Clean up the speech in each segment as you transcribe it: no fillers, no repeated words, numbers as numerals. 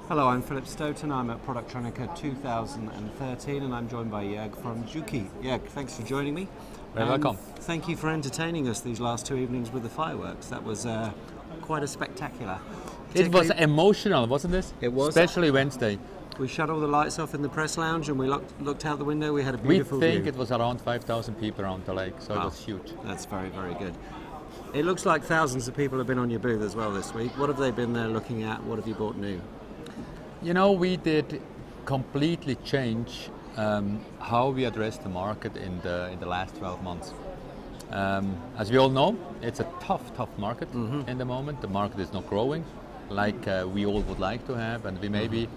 Hello, I'm Philip Stoughton. I'm at Productronica 2013 and I'm joined by Jürg from Juki. Jürg, thanks for joining me. Very welcome. Thank you for entertaining us these last 2 evenings with the fireworks. That was quite a spectacular. It was emotional, wasn't it? It was. Especially Wednesday. We shut all the lights off in the press lounge and we looked out the window. We had a beautiful view. We think it was around 5,000 people around the lake, so it was huge. That's very, very good. It looks like thousands of people have been on your booth as well this week. What have they been there looking at? What have you bought new? You know, we did completely change how we address the market in the last 12 months. As we all know, it's a tough market in the moment. The market is not growing like we all would like to have, and we maybe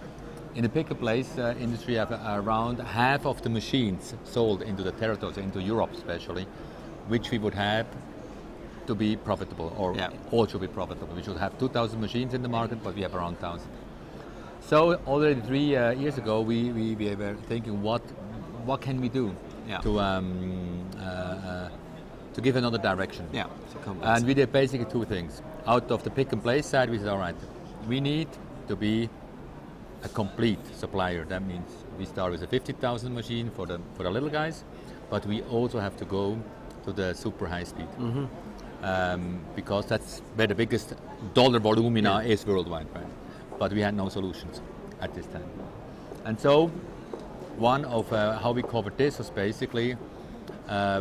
in the pick-and-place industry have around half of the machines sold into the territories, into Europe especially, which we would have to be profitable, or all should be profitable. We should have 2,000 machines in the market, but we have around 1,000. So already 3 years ago, we were thinking, what can we do to give another direction? Yeah. And we did basically two things. Out of the pick-and-place side, we said, all right, we need to be a complete supplier. That means we start with a 50,000 machine for the little guys, but we also have to go to the super high speed. Because that's where the biggest dollar volumina is worldwide, right? But we had no solutions at this time. And so one of how we covered this was basically,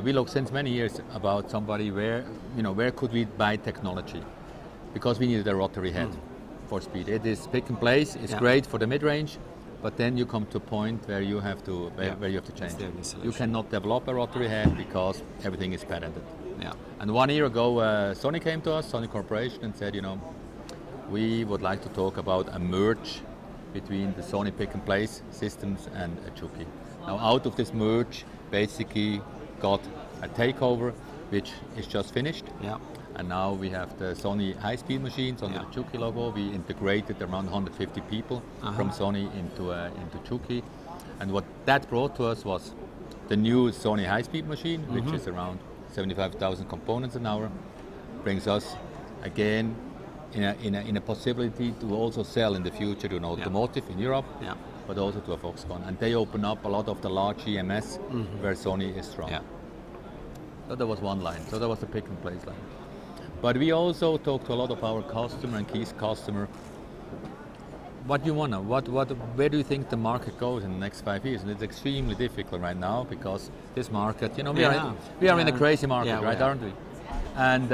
we looked since many years about somebody where could we buy technology? Because we needed a rotary head for speed. It is pick and place, it's great for the mid-range, but then you come to a point where you have to change. You cannot develop a rotary head because everything is patented. Yeah. And 1 year ago, Sony came to us, Sony Corporation, and said, we would like to talk about a merge between the Sony pick-and-place systems and Juki. Now, out of this merge, basically got a takeover, which is just finished. Yeah. And now we have the Sony high-speed machines under the Juki logo. We integrated around 150 people from Sony into Juki. And what that brought to us was the new Sony high-speed machine, which is around 75,000 components an hour, brings us again in a possibility to also sell in the future to an automotive in Europe, but also to a Foxconn. And they open up a lot of the large EMS where Sony is strong. Yeah. So that was one line. So that was the pick and place line. But we also talked to a lot of our customer and key customer. What do you want? Where do you think the market goes in the next 5 years? And it's extremely difficult right now because this market, we are in a crazy market, right? Aren't we? And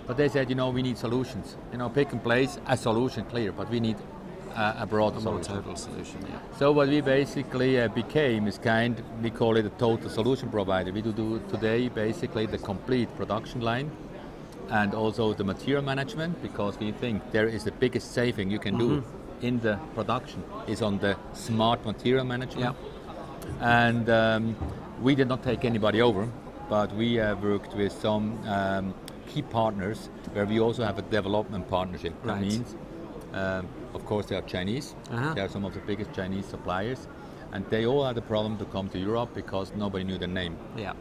but they said, we need solutions. Pick and place, a solution, clear, but we need a broad solution. Total solution, yeah. So what we basically became is we call it a total solution provider. We do today basically the complete production line and also the material management, because we think there is the biggest saving you can do in the production is on the smart material management. Yeah. And we did not take anybody over, but we have worked with some key partners where we also have a development partnership. That means, of course, they are Chinese. They are some of the biggest Chinese suppliers, and they all had a problem to come to Europe because nobody knew their name. Yeah.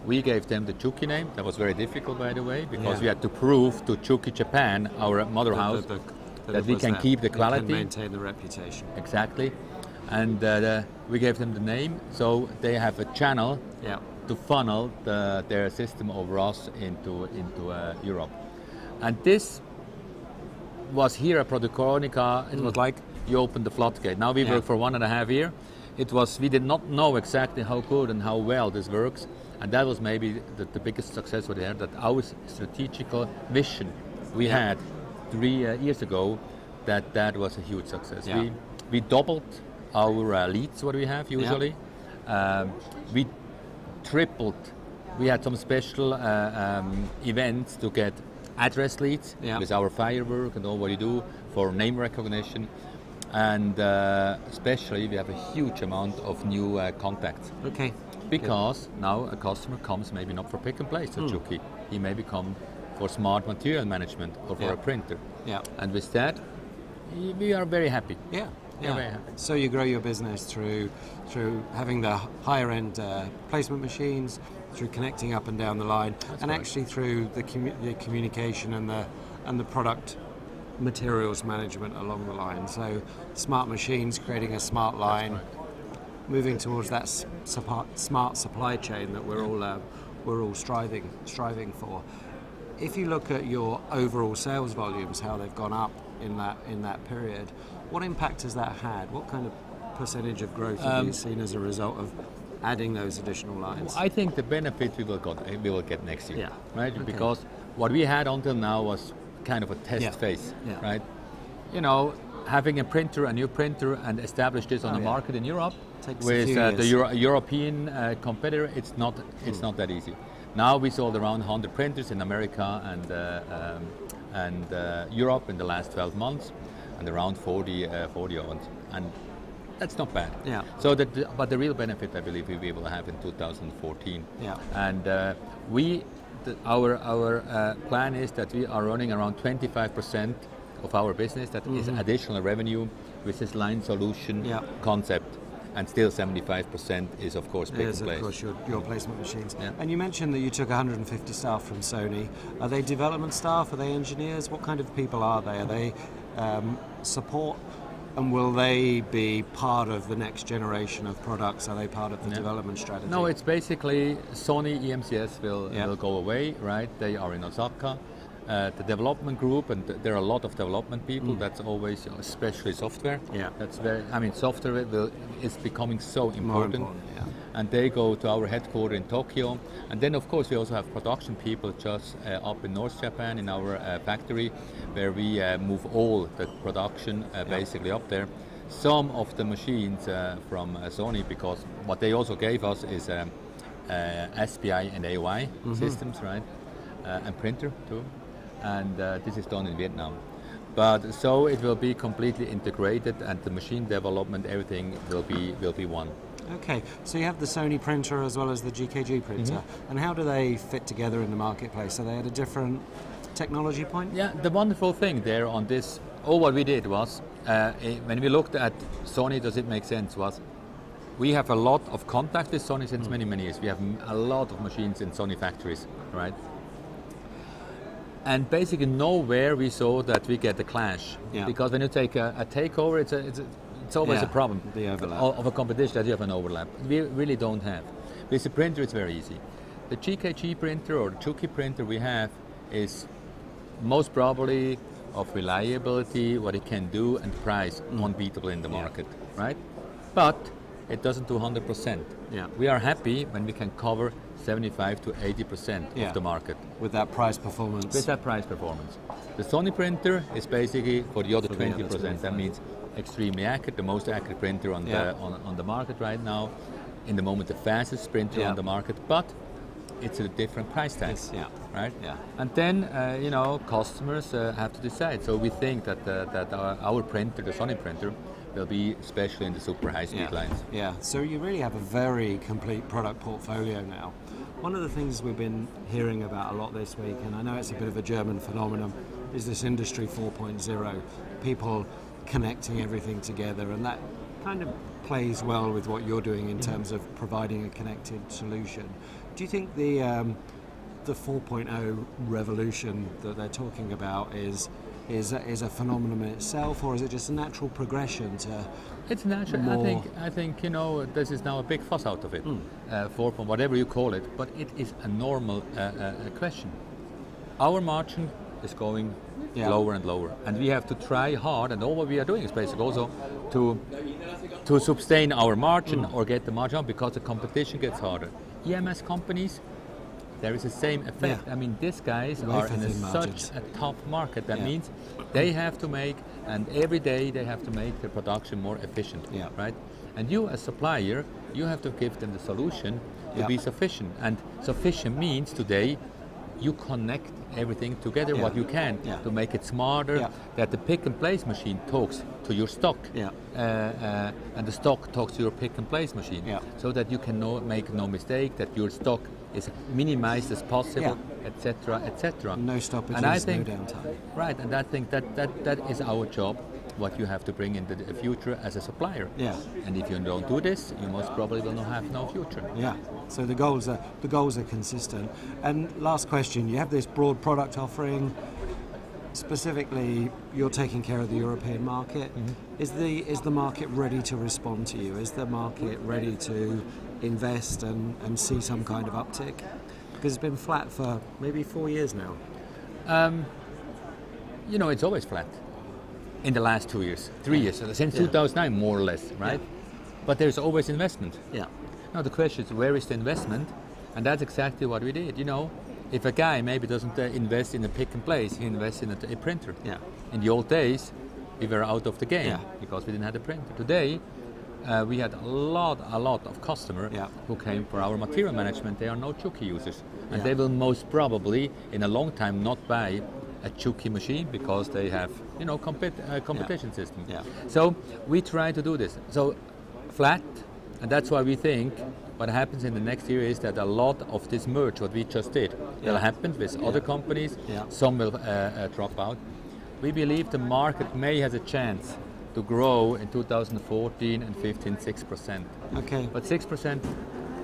We gave them the Juki name. That was very difficult, by the way, because we had to prove to Juki Japan, our mother house, that we can keep the quality. We can maintain the reputation. Exactly. And we gave them the name, so they have a channel to funnel their system over us into Europe. And this was here at Productronica. It was like you opened the floodgate. Now we work for 1.5 years. We did not know exactly how good and how well this works. And that was maybe the biggest success we had, that our strategical vision we had 3 years ago, that was a huge success. Yeah. We doubled our leads, what we have usually. We tripled. We had some special events to get address leads with our firework and all what you do for name recognition. And especially we have a huge amount of new contacts. Okay. Because now a customer comes maybe not for pick and place at Juki. He may come for smart material management or for a printer. Yeah. And with that, we are very happy. Yeah. Yeah. Very happy. So you grow your business through having the higher end placement machines, through connecting up and down the line, actually through the communication and the product materials management along the line. So smart machines, creating a smart line, moving towards that smart supply chain that we're all striving for. If you look at your overall sales volumes, how they've gone up in that period, what impact has that had? What kind of percentage of growth have you seen as a result of adding those additional lines? I think the benefit we will get next year, right? Okay. Because what we had until now was kind of a test phase, right? You know, having a new printer, and establish this on the market in Europe with the European competitor, it's not that easy. Now we sold around 100 printers in America and Europe in the last 12 months, and around 40 ones, and that's not bad. Yeah. So but the real benefit, I believe, we will have in 2014. Yeah. And our plan is that we are running around 25% of our business that is additional revenue with this line solution concept. And still 75% is, of course, pick and place. Of course, your placement machines. Yeah. And you mentioned that you took 150 staff from Sony. Are they development staff? Are they engineers? What kind of people are they? Are they support? And will they be part of the next generation of products? Are they part of the development strategy? No, it's basically Sony EMCS will go away, right? They are in Osaka. The development group, and there are a lot of development people. That's always, especially software. Yeah, that's software is becoming so important. More important, yeah. And they go to our headquarters in Tokyo. And then, of course, we also have production people just up in North Japan in our factory, where we move all the production basically up there. Some of the machines from Sony, because what they also gave us is SPI and AOI systems, right? And printer too. And this is done in Vietnam. But so it will be completely integrated, and the machine development, everything will be one. Okay, so you have the Sony printer as well as the GKG printer, and how do they fit together in the marketplace? Are they at a different technology point? Yeah, the wonderful thing there on this, what we did was, when we looked at Sony, does it make sense, was we have a lot of contact with Sony since many years. We have a lot of machines in Sony factories, right? And basically nowhere we saw that we get a clash, because when you take a takeover, it's always a problem. The overlap of a competition, that you have an overlap. We really don't have. With the printer, it's very easy. The GKG printer or the Juki printer we have is most probably of reliability, what it can do, and price unbeatable in the market, right? But it doesn't do 100%. Yeah. We are happy when we can cover 75 to 80% of the market. With that price performance. With that price performance. The Sony printer is basically for the other 20%. That means extremely accurate, the most accurate printer on the market right now. In the moment, the fastest printer on the market, but it's a different price tag, right? Yeah. And then, customers have to decide. So we think that our printer, the Sony printer, will be especially in the super high-speed lines. Yeah, so you really have a very complete product portfolio now. One of the things we've been hearing about a lot this week, and I know it's a bit of a German phenomenon, is this Industry 4.0, people connecting everything together, and that kind of plays well with what you're doing in terms of providing a connected solution. Do you think the 4.0 revolution that they're talking about is a phenomenon in itself, or is it just a natural progression to? It's natural. I think this is now a big fuss out of it, whatever you call it, but it is a normal question. Our margin is going lower and lower, and we have to try hard, and all what we are doing is basically also to sustain our margin or get the margin up, because the competition gets harder. EMS companies, there is the same effect. I mean, these guys are in such a tough market. That means they have to make, and every day they have to make their production more efficient, right? And you, as supplier, you have to give them the solution to be sufficient. And sufficient means today you connect everything together what you can to make it smarter, that the pick and place machine talks to your stock, and the stock talks to your pick and place machine, so that you can make no mistake, that your stock is minimized as possible, etc., etc. No stoppages, and I think, no downtime. Right, and I think that is our job, what you have to bring into the future as a supplier. Yeah. And if you don't do this, you most probably will not have no future. Yeah. So the goals are consistent. And last question, you have this broad product offering. specifically, you're taking care of the European market. Mm-hmm. Is the market ready to respond to you? Is the market ready to invest and see some kind of uptick? Because it's been flat for maybe 4 years now. You know, it's always flat in the last 2 years, 3 years, since 2009 more or less, right? But there's always investment. Yeah. Now the question is, where is the investment? And that's exactly what we did. You know, if a guy maybe doesn't invest in a pick and place, he invests in a printer. Yeah. In the old days, we were out of the game Yeah. because we didn't have a printer. Today, we had a lot of customers who came for our material management. They are no Juki users, and they will most probably, in a long time, not buy a Juki machine because they have, you know, competition system. Yeah. So we try to do this. So flat, and that's why we think what happens in the next year is that a lot of this merge, what we just did, will happen with other companies. Yeah. Some will drop out. We believe the market may has a chance to grow in 2014 and 15, 6%. Okay. But 6%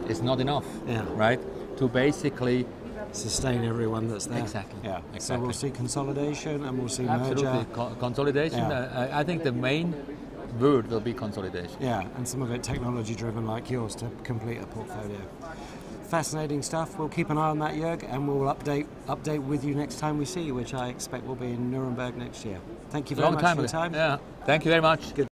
is not enough, Yeah. right? To basically Sustain everyone that's there. Exactly. Yeah. So Exactly. we'll see consolidation and we'll see absolutely merger. Consolidation. Yeah. I think the main word will be consolidation. Yeah, and some of it technology driven like yours to complete a portfolio. Fascinating stuff. We'll keep an eye on that, Jürg, and we'll update with you next time we see you, which I expect will be in Nuremberg next year. Thank you very much for your time. Yeah. Thank you very much. Good.